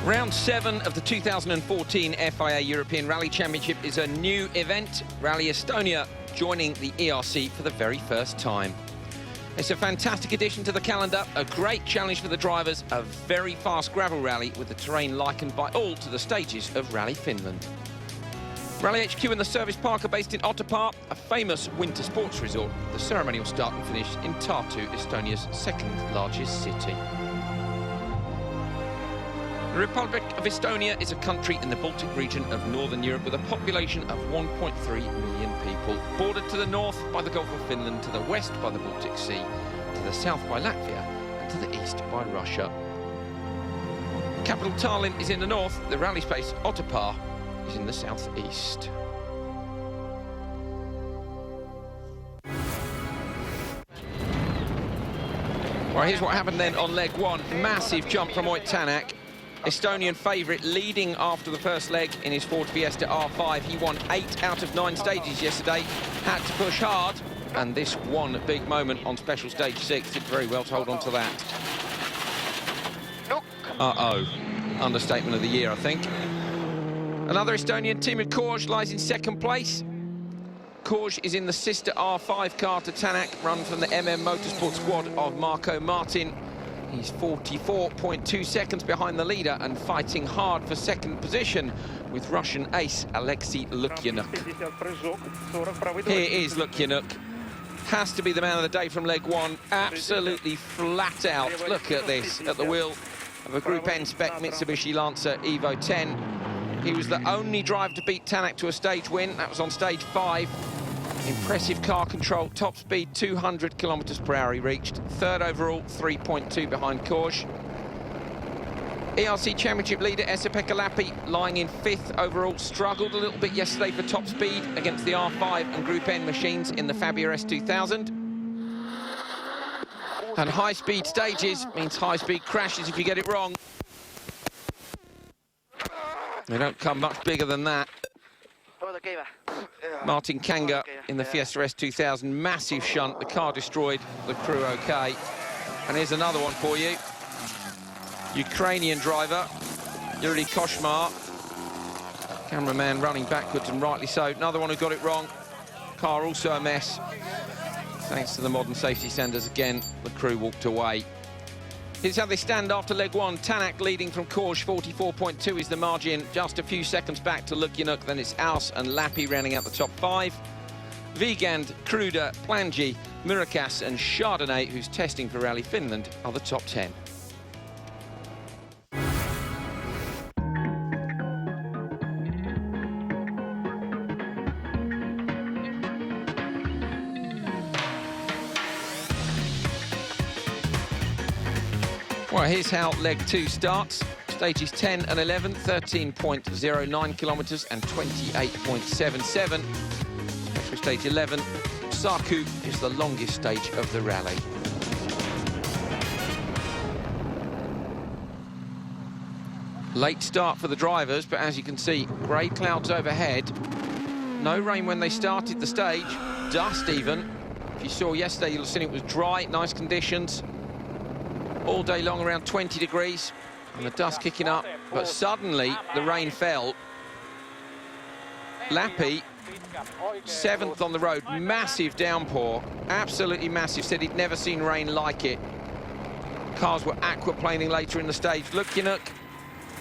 Round 7 of the 2014 FIA European Rally Championship is a new event, Rally Estonia, joining the ERC for the very first time. It's a fantastic addition to the calendar, a great challenge for the drivers, a very fast gravel rally with the terrain likened by all to the stages of Rally Finland. Rally HQ and the service park are based in Otepää, a famous winter sports resort. The ceremonial start and finish in Tartu, Estonia's second largest city. The Republic of Estonia is a country in the Baltic region of Northern Europe with a population of 1.3 million people, bordered to the north by the Gulf of Finland, to the west by the Baltic Sea, to the south by Latvia, and to the east by Russia. Capital Tallinn is in the north, the rally space Otepää is in the southeast. Well, here's what happened then on leg one. Massive jump from Otepää. Estonian favourite leading after the first leg in his Ford Fiesta R5. He won 8 out of 9 stages yesterday, had to push hard, and this one big moment on special stage 6 did very well to hold on to that. Uh-oh, understatement of the year, I think. Another Estonian, Timur Korž, lies in second place. Korž is in the sister R5 car to Tänak, run from the Motorsport squad of Marko Martin. He's 44.2 seconds behind the leader and fighting hard for second position with Russian ace Alexei Lukyanuk. Here is Lukyanuk. Has to be the man of the day from leg one. Absolutely flat out. Look at this, at the wheel of a Group N spec Mitsubishi Lancer Evo 10. He was the only driver to beat Tänak to a stage win. That was on stage 5. Impressive car control, top speed 200 kilometers per hour he reached. Third overall, 3.2 behind Korž. ERC Championship leader Esa-Pekka Lappi lying in 5th overall. Struggled a little bit yesterday for top speed against the R5 and Group N machines in the Fabia S2000. And high-speed stages means high-speed crashes if you get it wrong. They don't come much bigger than that. Martin Kanga in the Fiesta S2000, massive shunt, the car destroyed, the crew okay. And here's another one for you. Ukrainian driver, Yuri Koshmar. Cameraman running backwards and rightly so. Another one who got it wrong. Car also a mess. Thanks to the modern safety standards again, the crew walked away. Here's how they stand after leg one. Tänak leading from Korž, 44.2 is the margin. Just a few seconds back to Lukyanuk, then it's Aus and Lappi rounding out the top 5. Vigand, Kruder, Plangi, Murakas and Chardonnay, who's testing for Rally Finland, are the top 10. Well, here's how leg 2 starts. Stages 10 and 11, 13.09 kilometres and 28.77. For stage 11, Saku is the longest stage of the rally. Late start for the drivers, but as you can see, grey clouds overhead. No rain when they started the stage, dust even. If you saw yesterday, you'll have seen it was dry, nice conditions. All day long around 20 degrees and the dust kicking up, but suddenly the rain fell. Lappi, 7th on the road, massive downpour, absolutely massive, said he'd never seen rain like it. Cars were aquaplaning later in the stage. Lukyanuk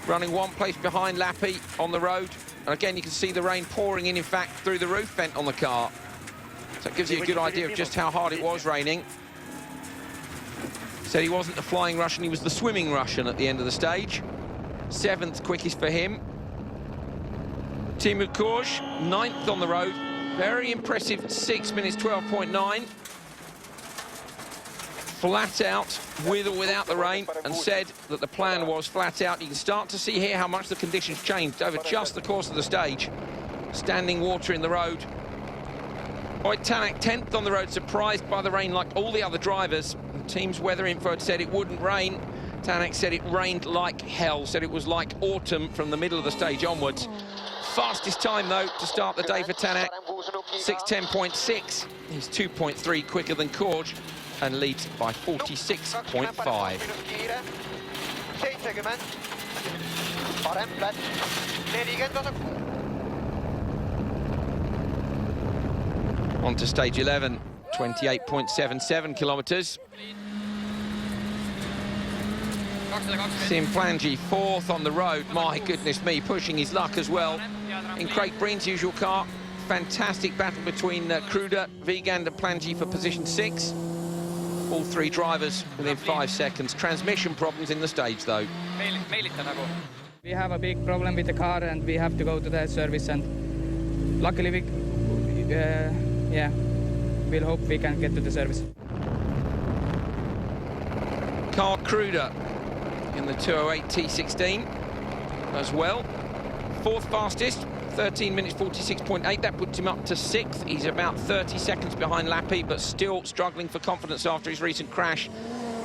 running one place behind Lappi on the road, and again you can see the rain pouring in fact, through the roof vent on the car. So it gives you a good idea of just how hard it was raining. Said he wasn't the flying Russian, he was the swimming Russian at the end of the stage. 7th quickest for him. Timur Korž, 9th on the road. Very impressive, 6 minutes 12.9. Flat out, with or without the rain, and said that the plan was flat out. You can start to see here how much the conditions changed over just the course of the stage. Standing water in the road. Tänak, 10th on the road, surprised by the rain like all the other drivers. The team's weather info had said it wouldn't rain. Tänak said it rained like hell, said it was like autumn from the middle of the stage onwards. Fastest time, though, to start the day for Tänak, 6:10.6. He's 2.3 quicker than Korž and leads by 46.5. parem plats, 40 vasak. On to stage 11, 28.77 kilometres. Simplangi fourth on the road. My goodness me, pushing his luck as well. In Craig Breen's usual car, fantastic battle between Kruder, Wiegand and Plangi for position 6. All three drivers within 5 seconds. Transmission problems in the stage though. We have a big problem with the car and we have to go to the service, and luckily we'll hope we can get to the service. Carl Kruder in the 208 T16 as well. Fourth fastest, 13 minutes 46.8. That puts him up to 6th. He's about 30 seconds behind Lappi, but still struggling for confidence after his recent crash,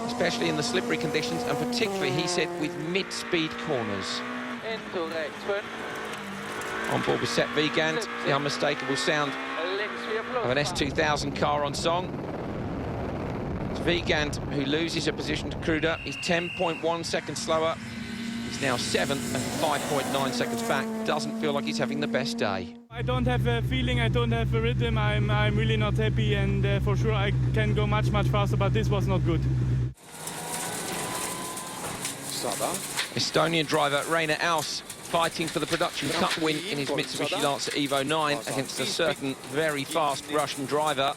especially in the slippery conditions, and particularly, he said, with mid-speed corners. On board with Sepp Wiegand, the unmistakable sound of an S2000 car on song. It's Wiegand who loses a position to Kruder. He's 10.1 seconds slower. He's now 7th and 5.9 seconds back. Doesn't feel like he's having the best day. I don't have a feeling, I don't have a rhythm. I'm really not happy, and for sure I can go much faster, but this was not good. Estonian driver Rainer Aus fighting for the Production Cup win in his Mitsubishi Lancer Evo 9 against a certain very fast Russian driver.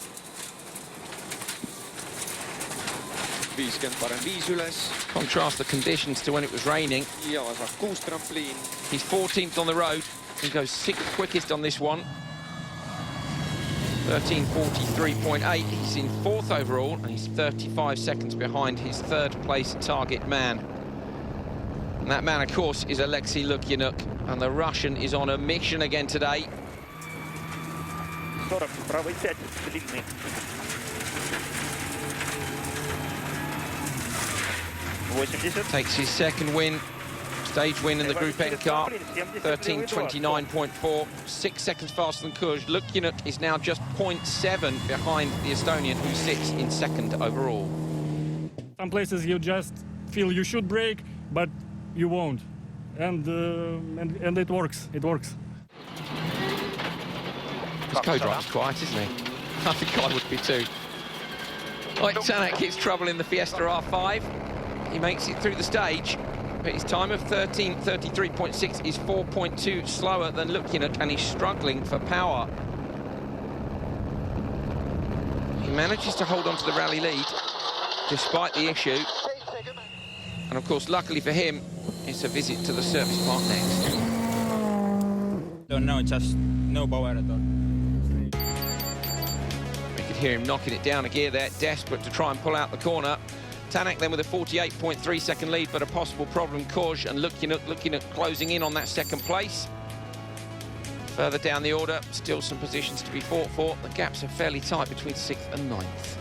Contrast the conditions to when it was raining. He's 14th on the road. He goes 6th quickest on this one. 13:43.8. He's in 4th overall, and he's 35 seconds behind his 3rd place target man. And that man, of course, is Alexei Lukyanuk, and the Russian is on a mission again today. Takes his 2nd win, stage win in the Group N car, 13:29.4, 6 seconds faster than Kuj. Lukyanuk is now just 0.7 behind the Estonian, who sits in 2nd overall. Some places you just feel you should brake, but you won't, and it works. It works. His co-driver's quiet, isn't he? I think I would be too. Right, Tanak hits trouble in the Fiesta R5. He makes it through the stage, but his time of 13:33.6 is 4.2 slower than Lukyanuk, and he's struggling for power. He manages to hold on to the rally lead despite the issue. And of course, luckily for him, it's a visit to the service park next. Don't know, just no power at all. We could hear him knocking it down a gear there, desperate to try and pull out the corner. Tanak then with a 48.3 second lead, but a possible problem. Koj and Lukyanuk closing in on that 2nd place. Further down the order, still some positions to be fought for. The gaps are fairly tight between 6th and 9th.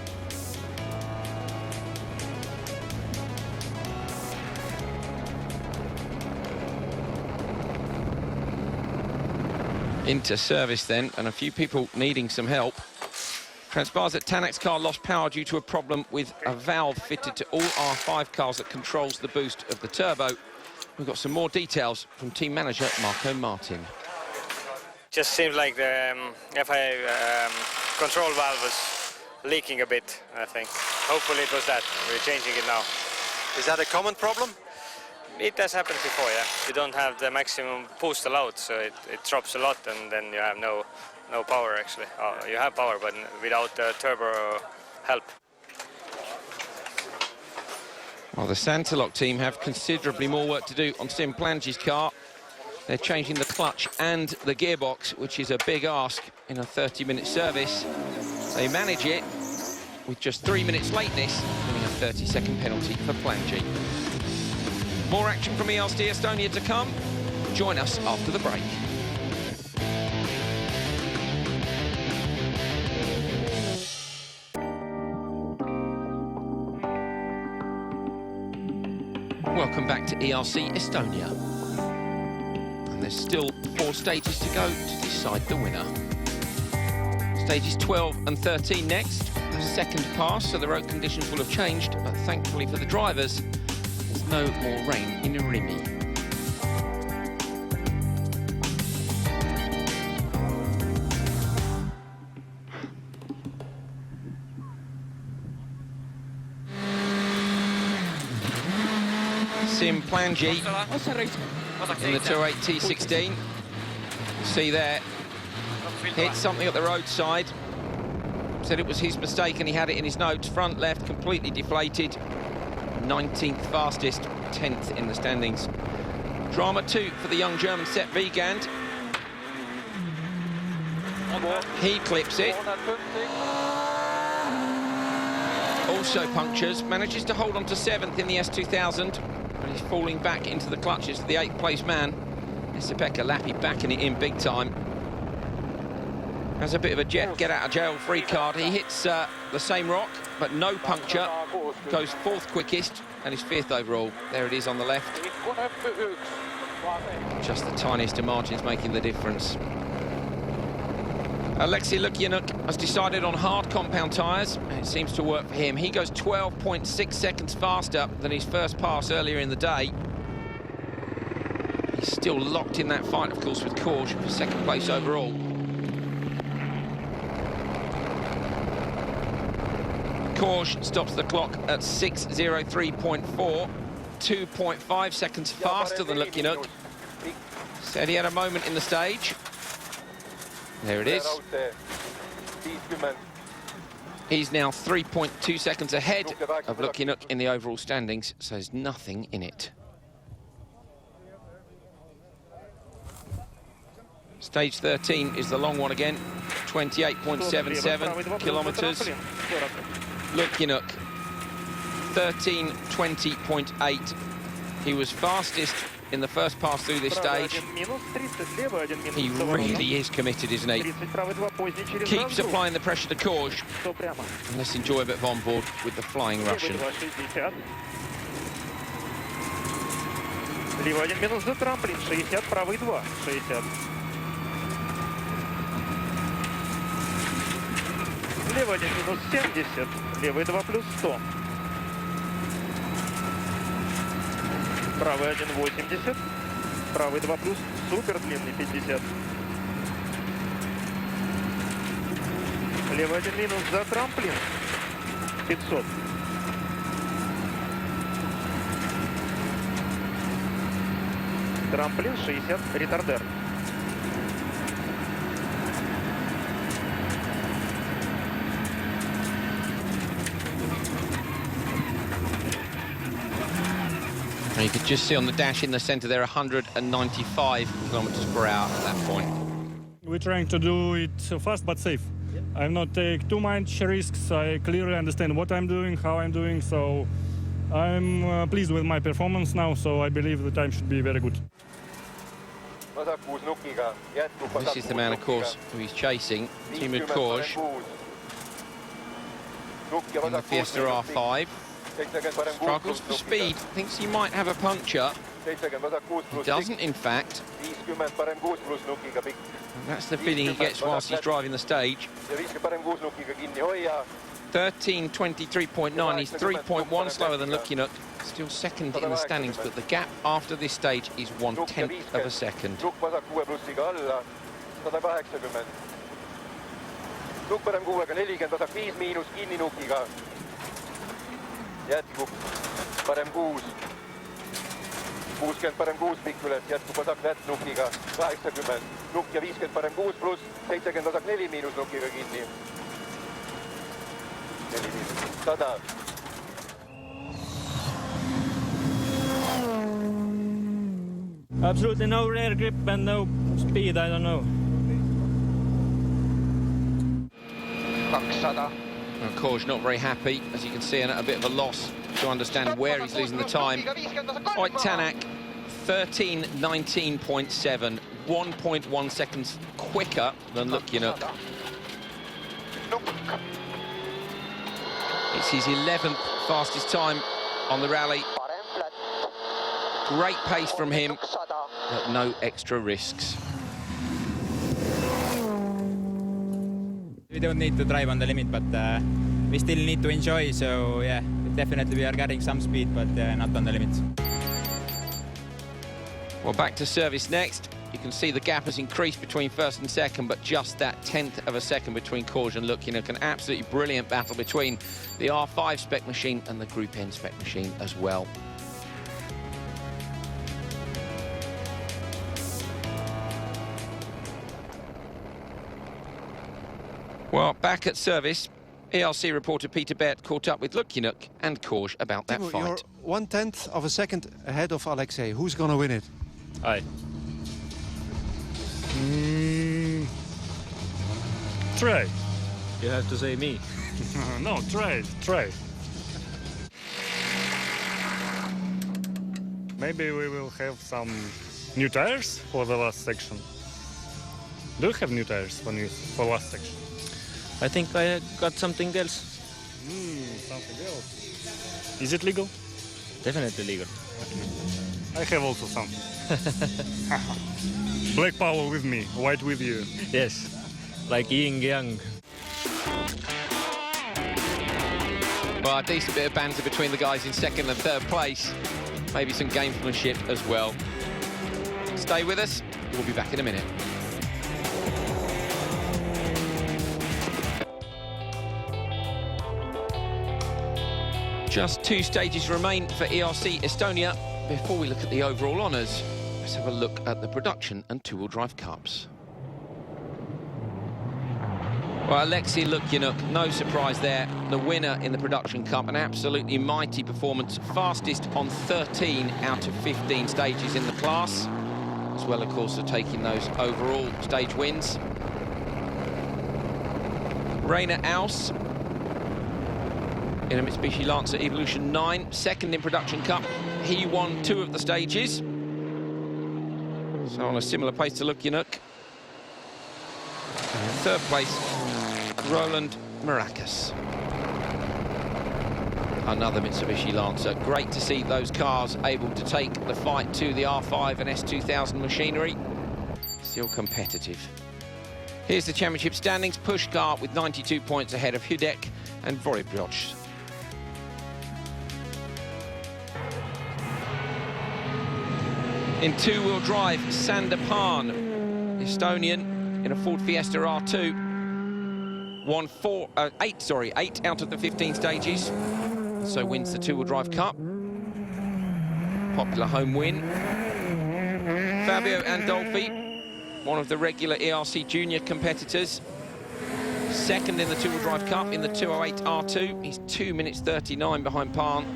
Into service then, and a few people needing some help. Transpires that Tanak's car lost power due to a problem with a valve fitted to all R5 cars that controls the boost of the turbo. We've got some more details from team manager Marco Martin. Just seems like the FI control valve was leaking a bit, I think. Hopefully it was that. We're changing it now. Is that a common problem? It has happened before, yeah. You don't have the maximum boost allowed, so it drops a lot, and then you have no power, actually. You have power, but without the turbo help. Well, the Santalok team have considerably more work to do on Simplangi's car. They're changing the clutch and the gearbox, which is a big ask in a 30-minute service. They manage it with just 3 minutes lateness, winning a 30-second penalty for Plangi. More action from ERC Estonia to come. Join us after the break. Welcome back to ERC Estonia. And there's still 4 stages to go to decide the winner. Stages 12 and 13 next. 2nd pass, so the road conditions will have changed, but thankfully for the drivers, there's no more rain in Rimi. Tim Plangy in the 2.8 T16. See there, hit something at the roadside. Said it was his mistake and he had it in his notes. Front left, completely deflated. 19th fastest, 10th in the standings. Drama 2 for the young German Sepp Wiegand. He clips it. Also punctures, manages to hold on to 7th in the S2000, but he's falling back into the clutches of the 8th place man. Esa-Pekka Lappi backing it in big time. Has a bit of a get out of jail free card. He hits the same rock, but no puncture. Goes 4th quickest and is 5th overall. There it is on the left. Just the tiniest of margins making the difference. Alexei Lukyanuk has decided on hard compound tyres, and it seems to work for him. He goes 12.6 seconds faster than his first pass earlier in the day. He's still locked in that fight, of course, with Korsch for 2nd place overall. Korsch stops the clock at 6:03.4, 2.5 seconds faster than Lukyanuk. Said he had a moment in the stage. There it is. He's now 3.2 seconds ahead of Lukyanuk in the overall standings, so there's nothing in it. Stage 13 is the long one again, 28.77 kilometres. Lukyanuk, 13:20.8. He was fastest in the first pass through this stage. He really is committed, isn't he? Keeps applying the pressure to Korsch. And let's enjoy a bit of on board with the flying Russian. Левый 1 минус за трамплин, 60, правый 2, 60. Левый 1 минус 70, левый 2 плюс 100. Правый 1 80, правый 2 плюс, супер длинный 50. Левый 1 минус за трамплин, 500. Трамплин 60, ретардер. And you could just see on the dash in the centre there 195 kilometres per hour at that point. We're trying to do it fast but safe. I'm not take too much risks. I clearly understand what I'm doing, how I'm doing, so I'm pleased with my performance now, so I believe the time should be very good. This is the man, of course, who he's chasing, Timur Korsch, in the Fiesta R5. Struggles for speed, thinks he might have a puncture. He doesn't, in fact. And that's the feeling he gets whilst he's driving the stage. 13:23.9, he's 3.1 slower than Lukyanuk. Still 2nd in the standings, but the gap after this stage is 1/10 of a second. Jätkub parem 6. 60 parem 6 pikk üles, jätkub vasak nätt nukiga 80. Nukk ja 50 parem 6 pluss, 70 vasak 4 miinus nukiga kinni. 4 miinus, 100. Absolutely no rear grip and no speed, I don't know. 200. Of course, not very happy, as you can see, and at a bit of a loss to understand where he's losing the time. Oit Tanak, 13:19.7, 1.1 seconds quicker than Lukyanuk. It's his 11th fastest time on the rally. Great pace from him, but no extra risks. We don't need to drive on the limit, but we still need to enjoy, so yeah, definitely we are getting some speed, but not on the limits. Well, back to service next. You can see the gap has increased between 1st and 2nd, but just that 10th of a second between Korsch and Lukyanuk. An absolutely brilliant battle between the R5 spec machine and the Group N spec machine as well. Well, back at service, ERC reporter Peter Bert caught up with Lukyanuk and Korsch about that Timo, fight. you're 1/10 of a second ahead of Alexei. Who's going to win it? Aye. Try. You have to say me. No, try. Maybe we will have some new tires for the last section. Do you have new tires for last section? I think I got something else. Something else. Is it legal? Definitely legal. I have also something. Black power with me, white with you. Yes, like yin yang. Well, a decent bit of banter between the guys in second and third place. Maybe some gamesmanship as well. Stay with us, we'll be back in a minute. Just 2 stages remain for ERC Estonia. Before we look at the overall honours, let's have a look at the production and two-wheel drive cups. Well, Alexei Lukyanuk, no surprise there, the winner in the production cup, an absolutely mighty performance, fastest on 13 out of 15 stages in the class, as well, of course, of taking those overall stage wins. Rainer Aus in a Mitsubishi Lancer Evolution 9, second in production cup. He won 2 of the stages, so on a similar pace to Lukyanuk. Third place, Roland Maracas. Another Mitsubishi Lancer. Great to see those cars able to take the fight to the R5 and S2000 machinery. Still competitive. Here's the championship standings. Pushkar with 92 points ahead of Hudek and Voribroch. In two-wheel drive, Sander Pan, Estonian, in a Ford Fiesta R2. Won 8 out of the 15 stages, so wins the two-wheel drive cup. Popular home win. Fabio Andolfi, one of the regular ERC junior competitors, second in the two-wheel drive cup in the 208 R2. He's 2 minutes 39 behind Pan.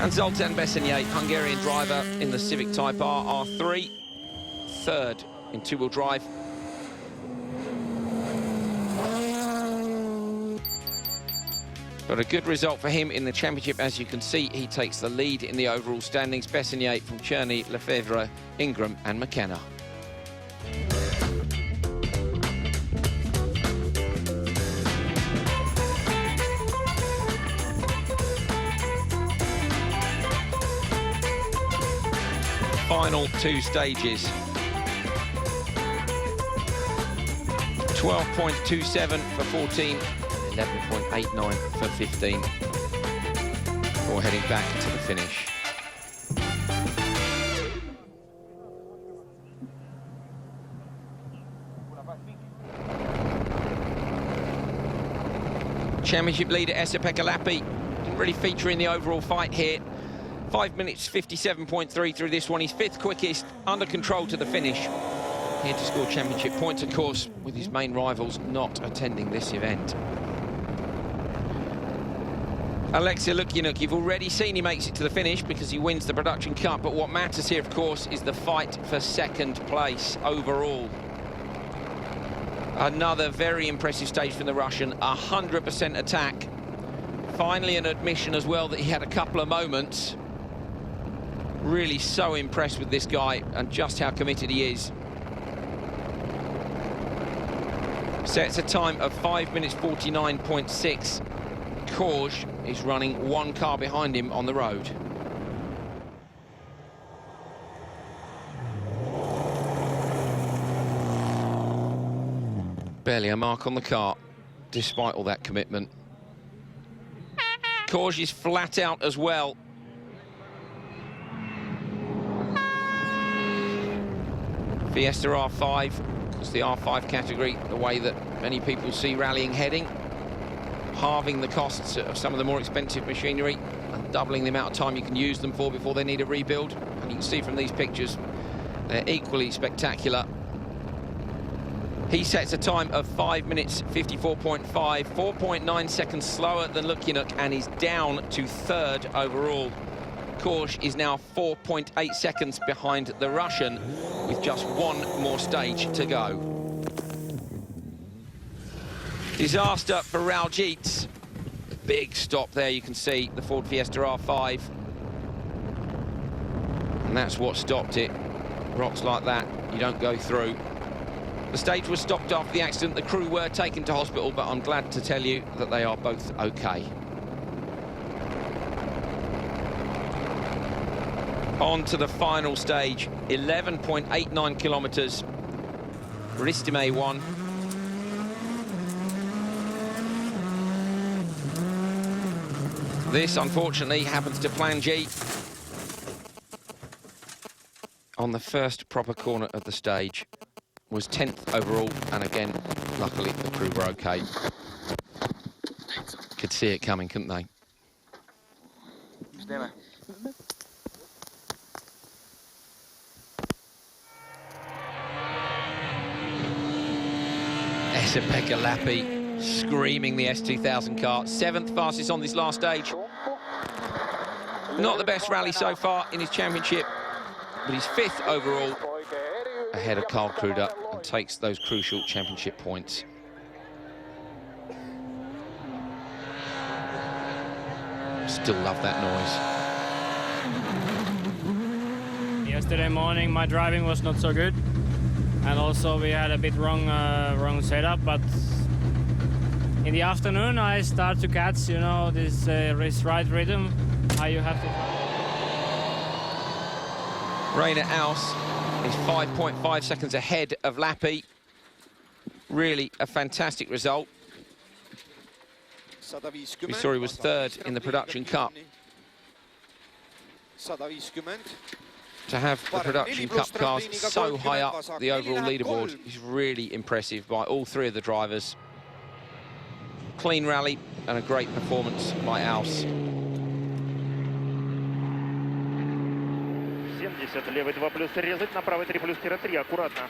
And Zoltan Bessenye, Hungarian driver in the Civic Type R R3, third in two-wheel drive. But a good result for him in the championship. As you can see, he takes the lead in the overall standings. Bessenye from Cherney, Lefebvre, Ingram and McKenna. Final 2 stages. 12.27 for 14. 11.89 for 15 before heading back to the finish. Championship leader Esa-Pekka Lappi didn't really feature in the overall fight here. 5 minutes 57.3 through this one. He's 5th quickest, under control to the finish. Here to score championship points, of course, with his main rivals not attending this event. Alexei Lukyanuk, you've already seen he makes it to the finish because he wins the production cup, but what matters here, of course, is the fight for second place overall. Another very impressive stage from the Russian, 100% attack. Finally an admission as well that he had a couple of moments. Really so impressed with this guy and just how committed he is. Sets a time of 5 minutes 49.6. Korsch is running 1 car behind him on the road. Barely a mark on the car, despite all that commitment. Korsch is flat out as well. Fiesta R5, it's the R5 category, the way that many people see rallying heading. Halving the costs of some of the more expensive machinery and doubling the amount of time you can use them for before they need a rebuild. And you can see from these pictures, they're equally spectacular. He sets a time of 5 minutes 54.5, 4.9 seconds slower than Lukinuk, and is down to third overall. Korsch is now 4.8 seconds behind the Russian, with just one more stage to go. Disaster for Raljits. Big stop there, you can see the Ford Fiesta R5. And that's what stopped it. Rocks like that, you don't go through. The stage was stopped after the accident. The crew were taken to hospital, but I'm glad to tell you that they are both okay. On to the final stage, 11.89 kilometres. Ristime 1. This, unfortunately, happens to Plan G on the first proper corner of the stage. Was 10th overall, and again, luckily, the crew were okay. Could see it coming, couldn't they? Esa-Pekka Lappi screaming the S2000 car. 7th fastest on this last stage. Not the best rally so far in his championship, but he's 5th overall, ahead of Carl Kruder, and takes those crucial championship points. Still love that noise. Yesterday morning my driving was not so good, and also we had a bit wrong setup, but in the afternoon I start to catch, you know, this right rhythm, how you have to Rainer Aus is 5.5 seconds ahead of Lappi. Really a fantastic result. We saw he was 3rd in the Production Cup. To have the Production Cup cars so high up the overall leaderboard is really impressive by all 3 of the drivers. Clean rally and a great performance by Aus. 70, левый 2 плюс резать, на правый 3 плюс тире 3, аккуратно.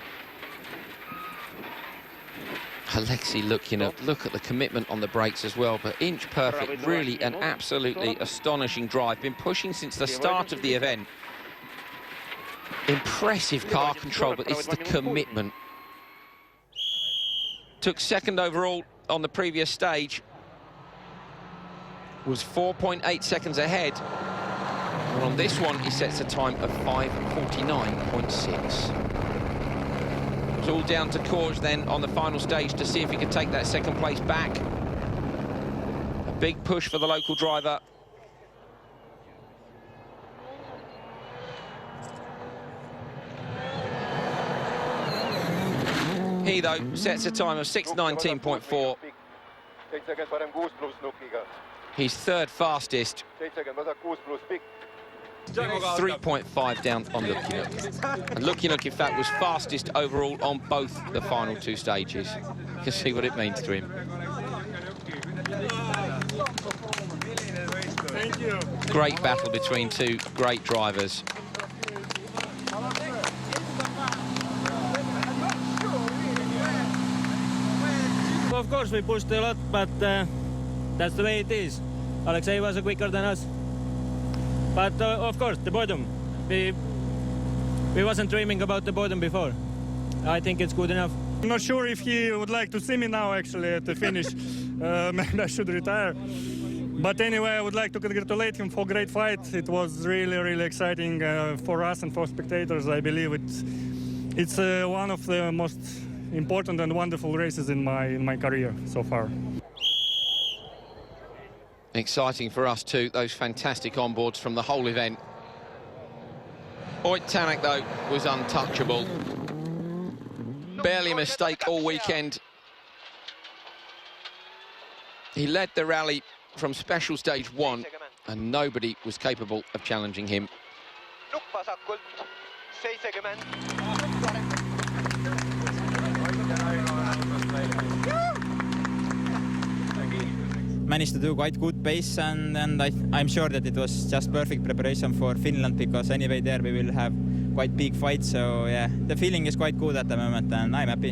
Alexei Lukinuk, look at the commitment on the brakes as well, but inch perfect, really an absolutely astonishing drive. Been pushing since the start of the event. Impressive car control, but it's the commitment. Took 2nd overall on the previous stage. Was 4.8 seconds ahead. And on this one, he sets a time of 5:49.6. It's all down to Korsch then on the final stage to see if he can take that 2nd place back. A big push for the local driver. He, though, sets a time of 6:19.4. He's 3rd fastest. 3.5 down on Lukinuk. And Lukinuk, in fact, was fastest overall on both the final 2 stages. You can see what it means to him. Thank you. Great battle between 2 great drivers. Of course we pushed a lot, but that's the way it is. Alexei was quicker than us. But of course, the bottom. We wasn't dreaming about the bottom before. I think it's good enough. I'm not sure if he would like to see me now, actually, at the finish. Maybe I should retire. But anyway, I would like to congratulate him for a great fight. It was really, really exciting for us and for spectators. I believe it's one of the most important and wonderful races in my career so far. Exciting for us too, those fantastic onboards from the whole event. Tanak, though, was untouchable. Barely a mistake all weekend. He led the rally from special stage 1, and nobody was capable of challenging him. Managed to do quite good pace, and I'm sure that it was just perfect preparation for Finland, because anyway there we will have quite big fight. So yeah, the feeling is quite good at the moment, and I'm happy.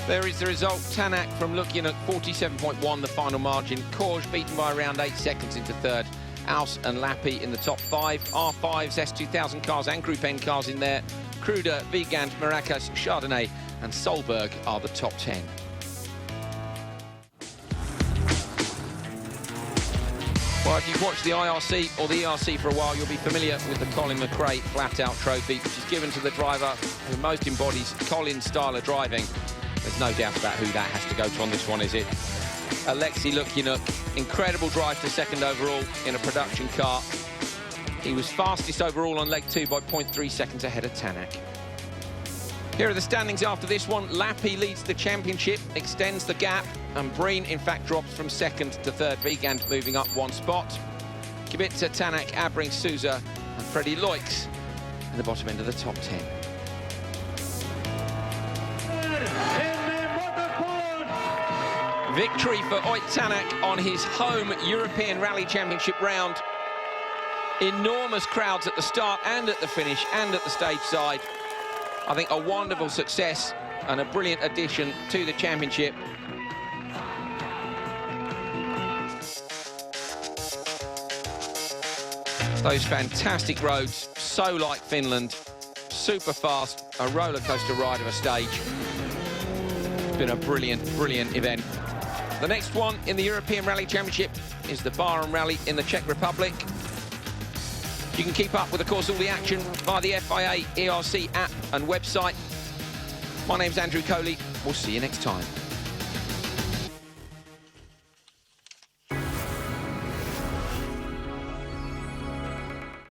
There is the result. Tanak from looking at 47.1, the final margin. Korj beaten by around 8 seconds into third. Aus and Lappi in the top 5. R5s, S2000 cars and Group N cars in there. Kruder, Wiegand, Maracas, Chardonnay and Solberg are the top 10. Well, if you've watched the IRC or the ERC for a while, you'll be familiar with the Colin McRae flat-out trophy, which is given to the driver who most embodies Colin's style of driving. There's no doubt about who that has to go to on this one, is it? Alexei Lukyunuk, incredible drive to second overall in a production car. He was fastest overall on leg 2 by 0.3 seconds ahead of Tanak. Here are the standings after this one. Lappi leads the championship, extends the gap, and Breen, in fact, drops from second to third. Wiegand moving up 1 spot. Kubica, Tanak, Abrink, Souza, and Freddie Loix in the bottom end of the top 10. Victory for Ott Tanak on his home European Rally Championship round. Enormous crowds at the start and at the finish and at the stage side. I think a wonderful success and a brilliant addition to the championship. Those fantastic roads, so like Finland, super fast, a roller coaster ride of a stage. It's been a brilliant, brilliant event. The next one in the European Rally Championship is the Bar Rally in the Czech Republic. You can keep up with, of course, all the action via the FIA ERC app and website. My name's Andrew Coley. We'll see you next time.